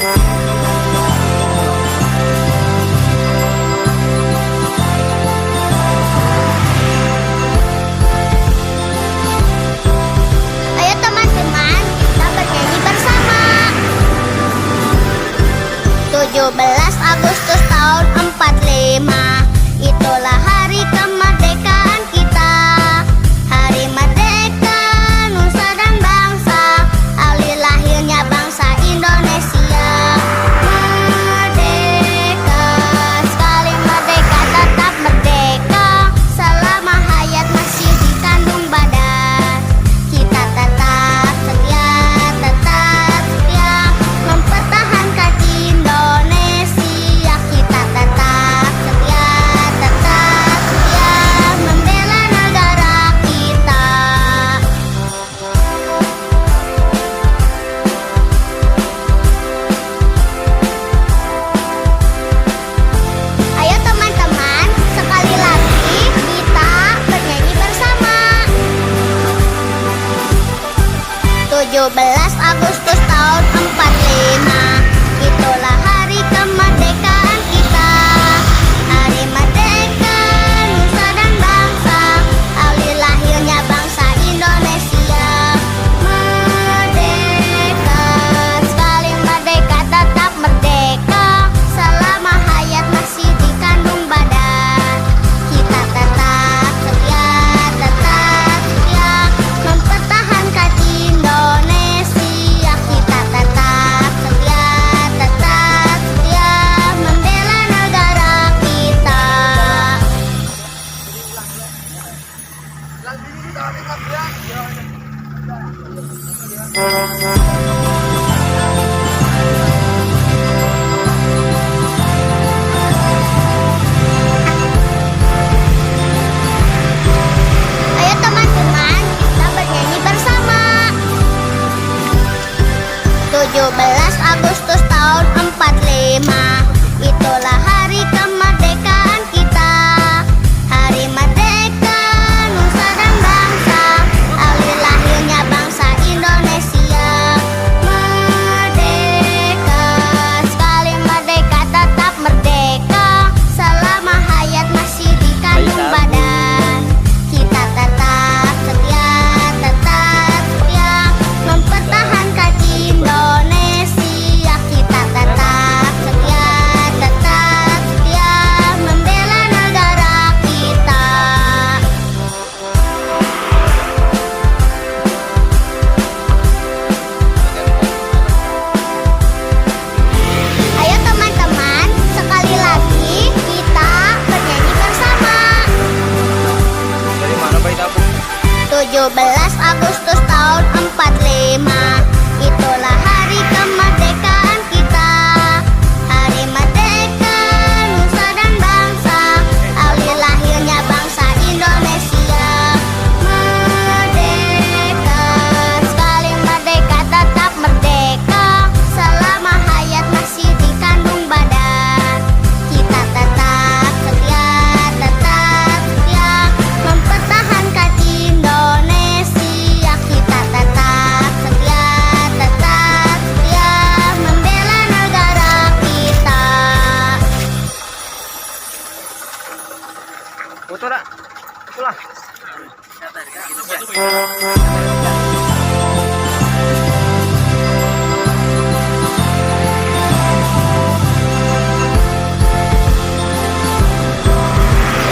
Ayo teman-teman, kita bernyanyi bersama. 17 Agustus tahun 45, itulah hari kemerdekaan kita. Hari merdeka, nusa dan bangsa, hari lahirnya bangsa Indonesia. Merdeka, sekali merdeka tetap merdeka, selama hayat masih dikandung badan. Kita tetap setia, mempertahankan Indonesia. Kita tetap setia, membela negara kita. Ayo teman-teman, sekali lagi kita bernyanyi bersama. 17 Agustus tahun 45, itulah hari kemerdekaan kita. Hari merdeka, nusa dan bangsa, hari lahirnya bangsa Indonesia. Merdeka, sekali merdeka tetap merdeka, selama hayat masih dikandung badan. Kita tetap setia, mempertahankan Indonesia. Kita tetap setia, membela negara kita. Ayo teman-teman, kita bernyanyi bersama. 17 Agustus tahun 45, itulah hari kemerdekaan kita. Hari merdeka, nusa dan bangsa, hari lahirnya bangsa Indonesia. Merdeka, sekali merdeka tetap merdeka, selama hayat masih dikandung badan. Kita tetap setia, mempertahankan Indonesia. Kita tetap setia, membela negara kita. Ayo teman-teman, sekali lagi kita bernyanyi bersama. Dari mana bayi tabung? 17 Agustus tahun 45, itulah hari kemerdekaan kita. Hari merdeka, nusa dan bangsa, hari lahirnya bangsa Indonesia. Merdeka, sekali merdeka tetap merdeka, selama hayat masih dikandung badan. Kita tetap setia, mempertahankan Indonesia. Kita tetap setia, membela negara kita. Foto dah. Pulang.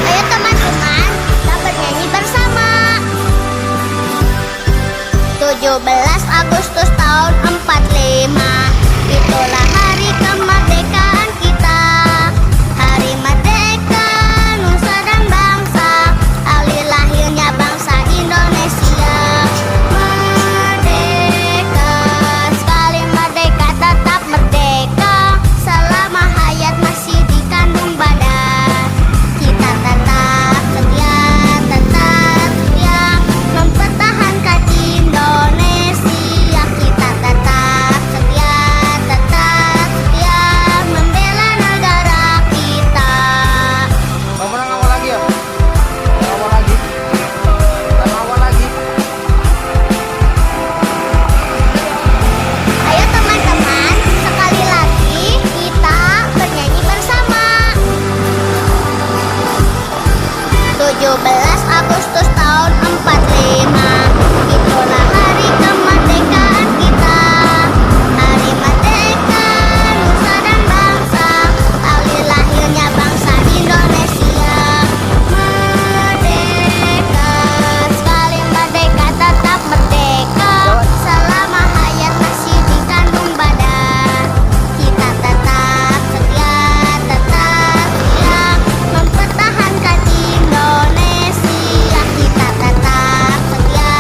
Ayo teman-teman, kita bernyanyi bersama. 17 Agustus tahun 45, itulah hari kemerdekaan kita. Hari merdeka, nusa dan bangsa, hari lahirnya bangsa Indonesia. Merdeka, sekali merdeka tetap merdeka, selama hayat masih dikandung badan. Kita tetap setia, mempertahankan Indonesia. 17 Agustus tahun 45, itulah hari kemerdekaan kita. Hari merdeka nusa dan bangsa, hari lahirnya bangsa Indonesia. Merdeka, sekali merdeka tetap merdeka. Selama hayat masih dikandung badan, kita tetap setia mempertahankan Indonesia. Kita tetap setia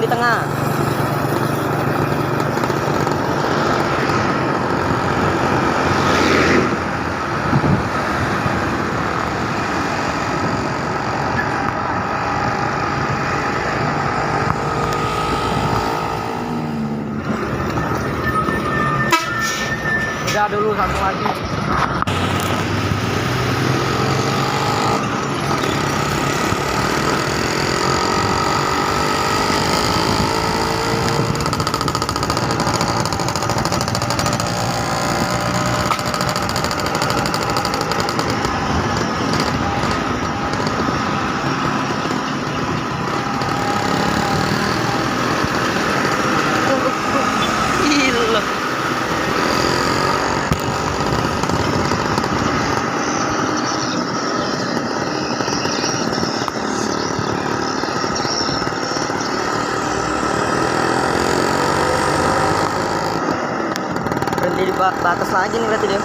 di tengah. Udah dulu satu lagi. Gila. Berhenti di batas lagi nih berarti dia.